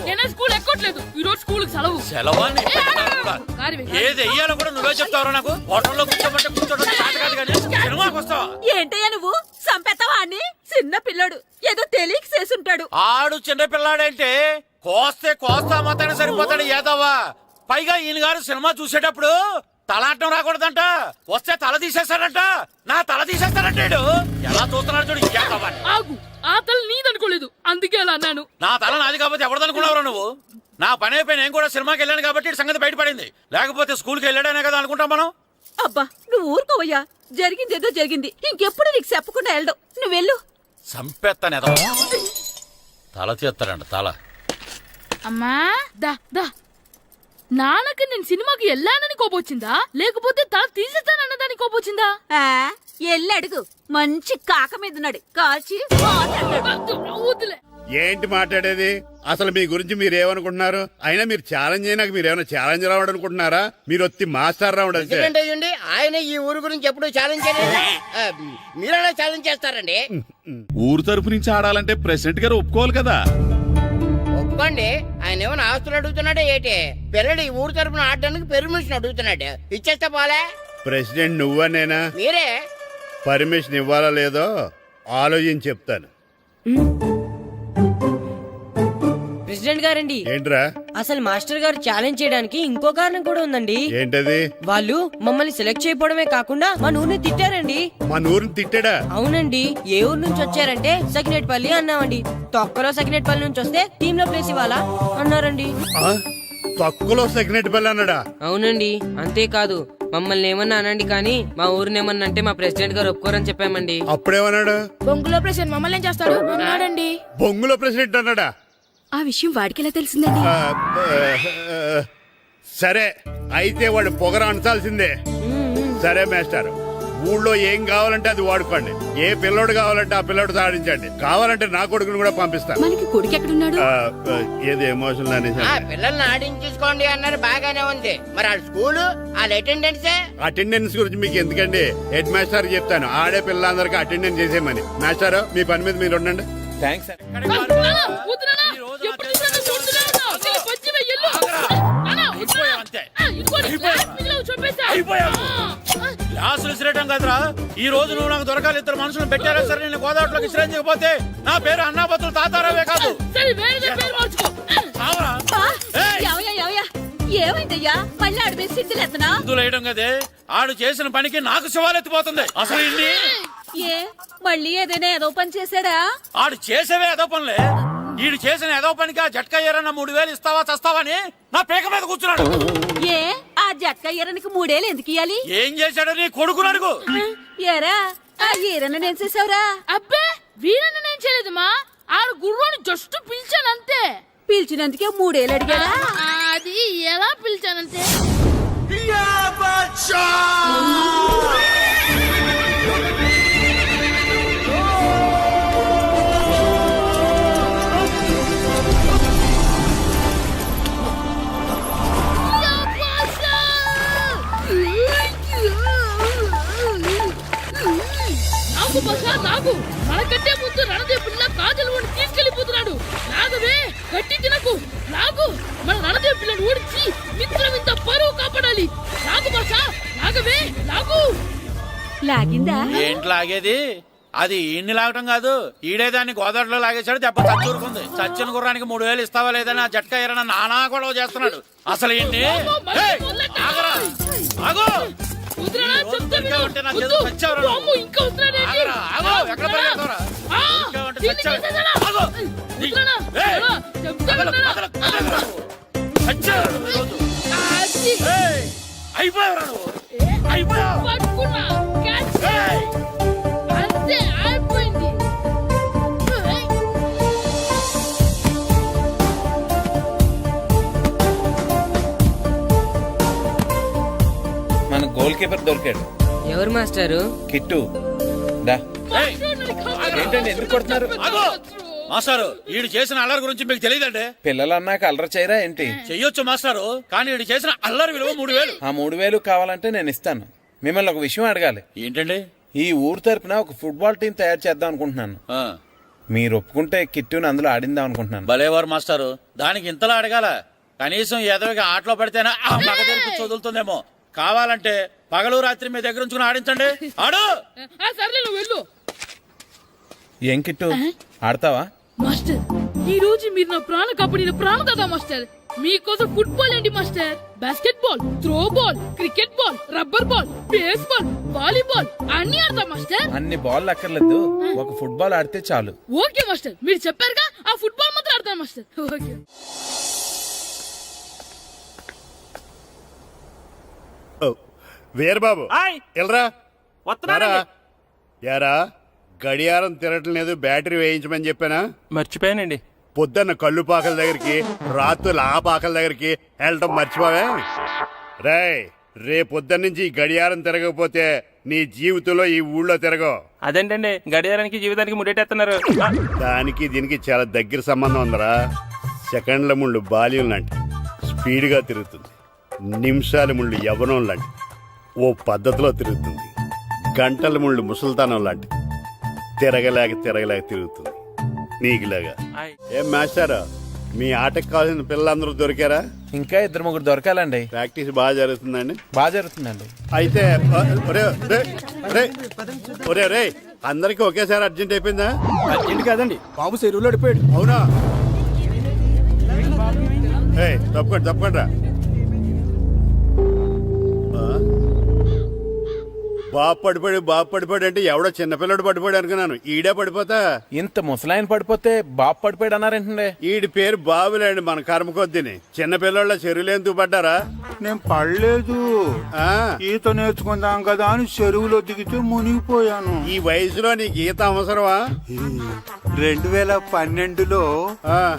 నేనే స్కూల్ ఎక్కట్లేదు, ఈ రోజు స్కూల్ సెలవు. ఏది వెయ్యాలో కూడా నువ్వే చెప్తావు. నాకు హోటల్లో కూర్చోబట్టే కూర్చోడం కాదు కానీ సినిమాకి వస్తావా? ఏంటయ్యా నువ్వు సంపెత్తవా అని? చిన్న పిల్లడు ఏదో తెలియక చేసుంటాడు. ఆడు చిన్న పిల్లాడంటే కోస్తే కోస్తా మాత్రమే సరిపోతాడు ఏదవ్వా. పైగా ఈయన గారు సినిమా చూసేటప్పుడు తలాటం రాకూడదంట, వస్తే తల తీసేస్తాడంట. నా తల తీసేస్తాడంటాడు. ఎలా చూస్తున్నాడు చూడు. ఆగు, ఆ తల నీదనుకోలేదు, అందుకే అలా అన్నాను. నా తల నాది కాబట్టి ఎవరిదనుకున్నావురా నువ్వు? నా పని అయిపోయి నేను కూడా సినిమాకి వెళ్ళాను కాబట్టి సంగతి బయటపడింది. లేకపోతే స్కూల్కి వెళ్ళాడనే కదా అనుకుంటాం మనం. అబ్బా, నువ్వు ఊరుకోవయ్యా. జరిగిందేదో జరిగింది, ఇంకెప్పుడు నీకు చెప్పకుండా వెళ్ళడం. నువ్వు వెళ్ళు. సంపెత్తనే తల తీస్తాడంట తల. అమ్మా దా దా. నాన్నకి నేను సినిమాకి వెళ్ళానని కోపొచ్చిందా, లేకపోతే తల తీసేస్తానన్నదాని కోపొచ్చిందా? ఎల్లు అడుగు. మంచి కాక మీద ఉన్నాడు, కాల్చి వద్దులే. ఏంటి మాట్లాడేది? అసలు మీ గురించి మీరేమనుకుంటున్నారు? అయినా మీరు ఛాలెంజ్ అయినాక మీరేమైనా ఛాలెంజ్ రావడం అనుకుంటున్నారా? మీరు వచ్చి మాస్టర్ రావడం అంతే. ఆయన ఈ ఊరు గురించి ఎప్పుడు ఛాలెంజ్ చేయలేదు. మీరెలా ఛాలెంజ్ చేస్తారండి? ఊరు తరపు నుంచి ఆడాలంటే ప్రెసిడెంట్ గారు ఒప్పుకోవాలి కదా. ఒప్పుకోండి. ఆయన ఏమైనా ఆస్తులు అడుగుతున్నాడే ఏంటి? పిల్లడు ఈ ఊరు తరపున ఆడడానికి పెర్మిషన్ అడుగుతున్నాడు, ఇచ్చేస్తే పోలే. ప్రెసిడెంట్ నువ్వా నేనా? మీరే. పర్మిషన్ ఇవ్వాలా లేదో ఆలోచించి చెప్తాను. ప్రెసిడెంట్ గారండి, ఏంట్రా? అసలు మాస్టర్ గారు ఛాలెంజ్ చేయడానికి ఇంకో కారణం కూడా ఉందండి. ఏంటది? వాళ్ళు మమ్మల్ని సెలెక్ట్ చేయకపోవడమే కాకుండా మా ఊరిని తిట్టారండి. మా ఊరిని తిట్టాడా? అవునండి. ఏ ఊరు నుంచి వచ్చారంటే సకినేట్పల్లి అన్నామండి. తొక్కలో సకినేట్పల్లి నుంచి వస్తే టీమ్ లో ప్లేస్ ఇవ్వాలా అన్నారండి. తక్కువలో సెకండ్ పిల్ల అన్నాడా? అవునండి, అంతేకాదు మమ్మల్ని ఏమన్నా అనండి కానీ మా ఊరిని ఏమన్నా అంటే మా ప్రెసిడెంట్ గారు ఒప్పుకోరని చెప్పామండి. అప్పుడేమన్నాడు? బొంగులో ప్రెసిడెంట్ మమ్మల్ని ఏం చేస్తాడు అన్నాడండి. బొంగులో ప్రెసిడెంట్ అన్నాడా? ఆ విషయం వాడికి ఎలా తెలిసిందండి? సరే అయితే వాడు పొగర అంచాల్సిందే. సరే మేస్టర్, ఊళ్ళో ఏం కావాలంటే అది వాడుకోండి. ఏ పిల్లోడు కావాలంటే ఆ పిల్లోడు సాధించండి. కావాలంటే నా కొడుకుని కూడా పంపిస్తాను. మనకి కొడుకు ఎక్కడున్నాడు? ఏది ఎమోషనల్ అనేసి ఆ పిల్లల్ని ఆడించేసుకోండి అన్నారు, బాగానే ఉంది. మరి ఆ స్కూలు వాళ్ళ అటెండెన్సే. అటెండెన్స్ గురించి మీకు ఎందుకండి, హెడ్ మాస్టర్ చెప్తాను. ఆడే పిల్లలందరికీ అటెండెన్స్ చేసేయమని. మాస్టర్ మీ పని మీద మీరు ఉండండి. థ్యాంక్స్. క్లాసులు విసిరేయటం కదరా, ఈ రోజు నువ్వు నాకు దొరకాలి. ఇద్దరు మనుషులు పెట్టారా సరే, నేను గోదావరిలోకి విసిరించకపోతే నా పేరు అన్నాపత్రులు తాతారావే కాదు. ఏమైందయ్యా? మళ్ళీ ఆడిపోయి సిద్ధులేతనా? వేయడం కదే, ఆడు చేసిన పనికి నాకు శివాలెత్తిపోతుంది. అసలు ఇన్ని ఏ మళ్ళీ ఏదైనా ఏదో పని చేశాడా? ఆడు చేసేవే ఏదో పనులే. ఈడు చేసిన ఏదో పనికి ఆ జట్కా ఏరన్న 3000 ఇస్తావా చస్తావని నా పేక మీద కూర్చున్నాడు. ఏ ఆ జట్కా ఈరనికి 3 ఏళ్ళు ఎందుకు ఇయ్యాలి? ఏం చేశాడో నీ కొడుకుని అడుగు. ఏరా ఆ ఈరన్న నేను చేసావురా? అబ్బే వీరన్న నేను చేయలేదమ్మా, ఆడు గుర్రోని జస్ట్ పిలిచానంతే. పిలిచినందుకే 3 ఏళ్ళు అడిగాడా? అది ఎలా పిలిచానంటే నాకు మనకంటే ముందు రణదేవుడిలా కాజల్ ఓడి తీసుకెళ్లిపోతున్నాడు. నాగవే గట్టి తినకు, నాగు మన రణదేవు పిల్లని ఓడించి మిత్రం ఇంత పరువు కాపాడాలి. నాగు భాష నాగవే నాగు. లాగిందా? ఏంటి లాగేది? అది ఈయన్ని లాగటం కాదు, ఈడే దాన్ని గోదావరిలో లాగేశాడు. దెబ్బ చచ్చూరుకుంది. చచ్చిన గుర్రానికి 3000 ఇస్తావా లేదని ఆ జట్కా ఏరన్న నానా గొడవ చేస్తున్నాడు. అసలు ఈయన్ని అంతే అయిపోయింది. మన గోల్ కీపర్ దొరికాడు. ఎవరు మాస్టారు? కిట్టు దా. ఏంటండి ఎందుకు కొడుతున్నారు? మాస్టారు, ఈడు చేసిన అల్లరి గురించి మీకు తెలియదండి. పిల్లలు అన్నాక అల్లరి చేయరా ఏంటి? చెయ్యొచ్చు మాస్టారు, కానీ ఈడు చేసిన అల్లరి విలువ 3000. ఆ 3000 కావాలంటే నేను ఇస్తాను. మిమ్మల్ని ఒక విషయం అడగాలి. ఏంటండి? ఈ ఊరు తరపున ఒక ఫుట్బాల్ టీం తయారు చేద్దాం అనుకుంటున్నాను. మీరు ఒప్పుకుంటే కిట్టుని అందులో ఆడిందాం అనుకుంటున్నాను. భలేవారు మాస్టారు, దానికి ఇంతలా అడగాల? కనీసం ఎదవిగా ఆటలో పడితేనా ఆ మగ తెరిపి వదులుతుందేమో. కావాలంటే పగలు రాత్రి మీ దగ్గర ఉంచుకుని ఆడించండి. ఆడు. సర్లే నువ్వు వెళ్ళు. ఏం కిట్టు ఆడతావా? మాస్టర్, ఈ రోజు మీరు నా ప్రాణ కాపాడిన ప్రాణదాత మాస్టర్. మీకోసం ఫుట్బాల్ ఏంటి master, basket ball, throw ball, cricket ball, rubber ball, base ball, volleyball అన్ని ఆడతా మాస్టర్. అన్ని బాల్ అక్కర్లేదు, ఒక ఫుట్బాల్ ఆడితే చాలు. ఓకే మాస్టర్, మీరు చెప్పారుగా, ఆ ఫుట్బాల్ మాత్రం ఆడతాను మాస్టర్. ఓకే. వీరబాబు ఎల్రా యారా, గడియారం తిరగట్లేదు, బ్యాటరీ వేయించమని చెప్పానా? మర్చిపోయానండి. పొద్దున్న కళ్ళు పాకల దగ్గరికి, రాత్రులు ఆ పాకల దగ్గరికి వెళ్ళటం మర్చిపోవే. రేపొద్దున్న నుంచి ఈ గడియారం తిరగకపోతే నీ జీవితంలో ఈ ఊళ్ళో తిరగవు. అదేంటండి, గడియారానికి జీవితానికి ముడేటేస్తున్నారు. దానికి దీనికి చాలా దగ్గర సంబంధం ఉందరా. సెకండ్ల ముళ్ళు బాల్యం లాంటి స్పీడ్గా తిరుగుతుంది. నిమిషాల ముళ్ళు యవ్వనం లాంటి ఓ పద్ధతిలో తిరుగుతుంది. గంటల ముళ్ళు ముసల్తానం లాంటి తిరగలేక తిరుగుతుంది. నీకులాగా. ఏం మాస్టర్, మీ ఆటకు కావాల్సిన పిల్లలందరూ దొరికారా? ఇంకా 2-3 దొరకాలండి. ప్రాక్టీస్ బాగా జరుగుతుందండి? బాగా జరుగుతుందండి. అయితే ఒరే అందరికి ఒకేసారి అర్జెంట్ అయిపోయిందా? అర్జెంట్ కాదండి, బాబు చెరువులో పడిపోయాడు. అవునా? తప్పకుండా రా. బాబు పడిపోయాడు అంటే ఎవడో చిన్నపిల్లడు పడిపోయాడు అనుకున్నాను. ఈడే పడిపోతా. ఇంత ముసలాయన పడిపోతే బాబు పడిపోయాడు అన్నారేంటండి? ఈడి పేరు బాబులేండి, మన కర్మ కొద్దిని. చిన్నపిల్లల చెరువులు ఎందుకు పడ్డారా? నేను పడలేదు, ఆ, ఈత నేర్చుకుందాం కదా అని చెరువులో దిగితే మునిగిపోయాను. ఈ వయసులో నీకు ఈత అవసరమా? 2012లో ఆ,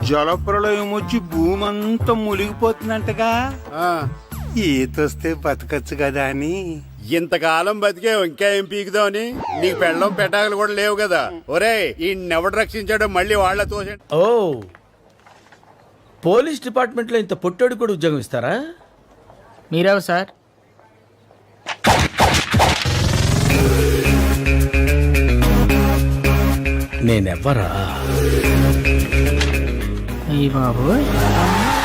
జలప్రలయం వచ్చి భూమి అంతా మునిగిపోతుందంటగా. ఆ. ఈత వస్తే బతకచ్చు కదా అని. ఇంతకాలం బతికే ఇంకా ఏం పీకుదామని? నీకు పెళ్ళం పెట్టాకలు కూడా లేవు కదా. ఒరే ఈ ఎవడు రక్షించాడో మళ్ళీ వాళ్ళ తోసండి. ఓ, పోలీస్ డిపార్ట్మెంట్ లో ఇంత పొట్టోడు కూడా ఉద్యోగం ఇస్తారా? మీరెవరు సార్? నేనెవ్వరా? అయ్యి బాబు.